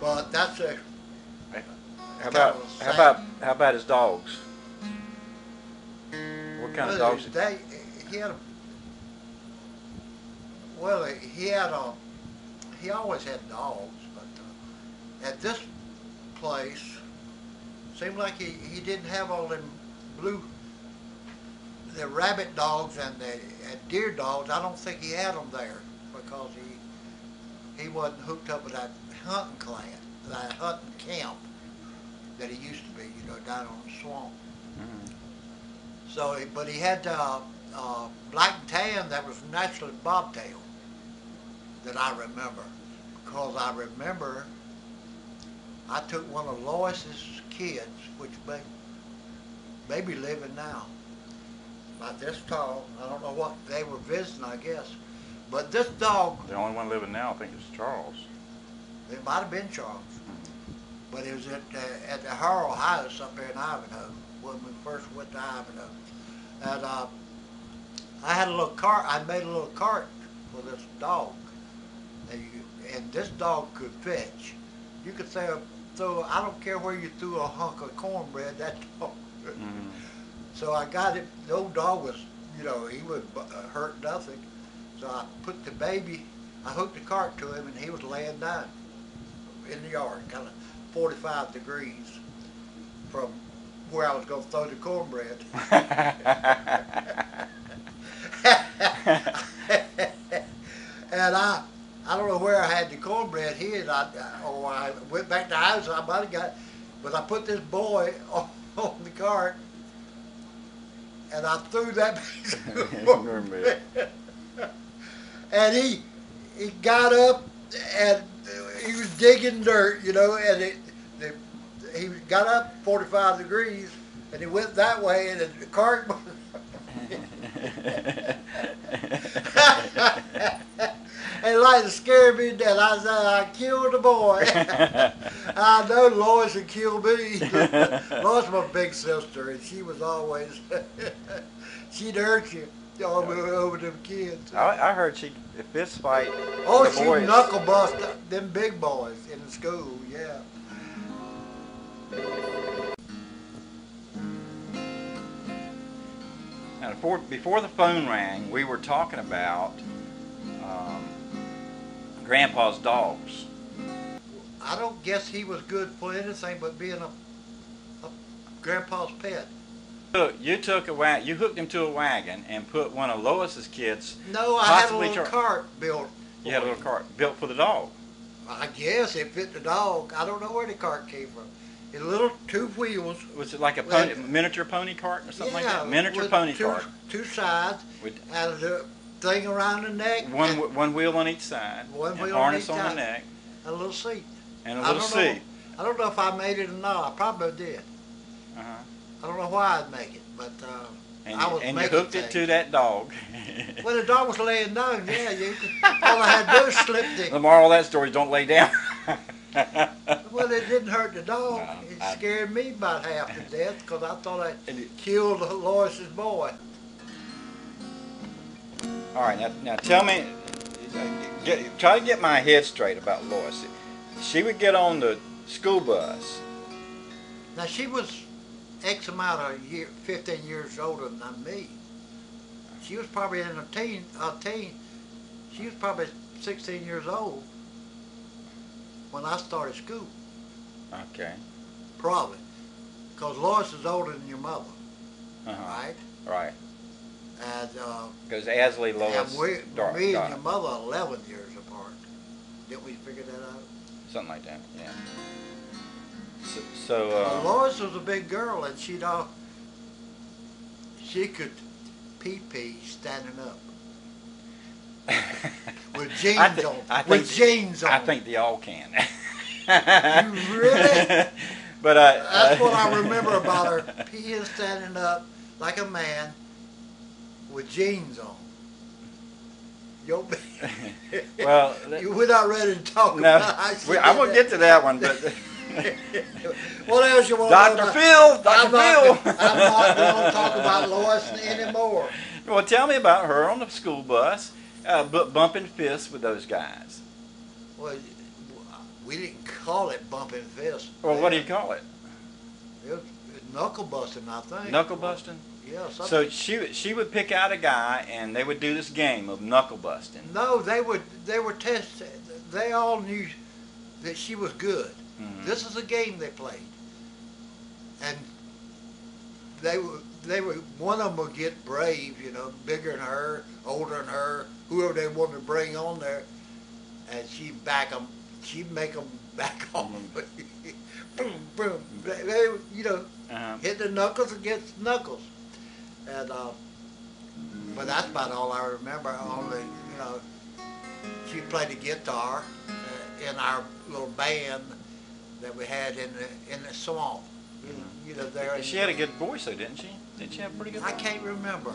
But that's a How about his dogs? What kind of dogs? He had a well, he always had dogs, but at this place, seemed like he didn't have all them the rabbit dogs and the deer dogs. I don't think he had them there because he wasn't hooked up with that hunting that hunting camp that he used to be, down on the swamp. Mm-hmm. So, but he had black and tan that was naturally bobtail that I remember, because I remember I took one of Lois's kids, which may be living now, about this tall. I don't know what they were visiting, I guess. But this dog, The only one living now, I think, is Charles. it might have been Charles, but it was at the Harrell house up there in Ivanhoe when we first went to Ivanhoe. And I had a little cart. I made a little cart for this dog, and this dog could fetch. You could throw. I don't care where you threw a hunk of cornbread, that dog. Mm-hmm. So I got it. The old dog was, he would hurt nothing. So I put the baby. I hooked the cart to him, and he was laying down in the yard, kind of 45 degrees from where I was going to throw the cornbread. And I don't know where I had the cornbread hid. I went back to the house. I might have got it, but I put this boy on the cart, and I threw that piece of cornbread. And he got up and he was digging dirt, and he got up 45 degrees, and he went that way, and the cart. And like to scare me to death. I said, I killed the boy. I know Lois would kill me. Lois was my big sister, and she was always, she'd hurt you over them kids. I heard she fist fight. Oh, the she boys. knuckle bust them big boys in the school, yeah. Now, before the phone rang, we were talking about Grandpa's dogs. I don't guess he was good for anything but being a Grandpa's pet. You hooked him to a wagon and put one of Lois's kids. No, I had a little cart built. You had a little cart built for the dog. I guess it fit the dog. I don't know where the cart came from. It's little 2 wheels. Was it like a miniature pony cart or something like that? Miniature pony cart. 2 sides. And a thing around the neck. One wheel on each side. One wheel harness on each on side. the neck. And a little seat. And a little seat. I don't know if I made it or not. I probably did. I don't know why I'd make it, but and you hooked it to that dog. Well, the dog was laying down. Yeah, all I had to do was slip the moral of that story is don't lay down. Well, it didn't hurt the dog. It scared me about half to death because I thought I killed Lois's boy. All right, now tell me, try to get my head straight about Lois. She would get on the school bus. Now, she was X amount of 15 years older than me. She was probably in a teen. She was probably 16 years old when I started school. Okay. Probably. Because Lois is older than your mother. Right? Right. And because Asley, Lois, and me and your mother are 11 years apart. Didn't we figure that out? Something like that, yeah. So Lois was a big girl, and she could pee standing up with jeans on. Jeans on. I think they all can. You really? But that's what I remember about her, peeing standing up like a man with jeans on. Well, we're not ready to talk about it. I'm going to get to that one, but what else you want Dr. Phil? Dr. Phil! I'm not going to talk about Lois anymore. Well, tell me about her on the school bus, bumping fists with those guys. Well, We didn't call it bumping fists. Well, what do you call it? It was knuckle busting, I think. Knuckle busting? Yeah, something. So she would pick out a guy, and they would do this game of knuckle busting. No, they were tested. They all knew that she was good. Mhm. This is a game they played, and they were one of them would get brave, you know, bigger than her, older than her, whoever they wanted to bring on there, and she'd back them. She'd make them back on them. Boom, boom. They, you know, hit the knuckles against knuckles, and but that's about all I remember. Only, you know, she played the guitar in our little band that we had in the swamp. You know, there. She had a good voice, though, didn't she? Didn't she have a pretty good voice? I can't remember.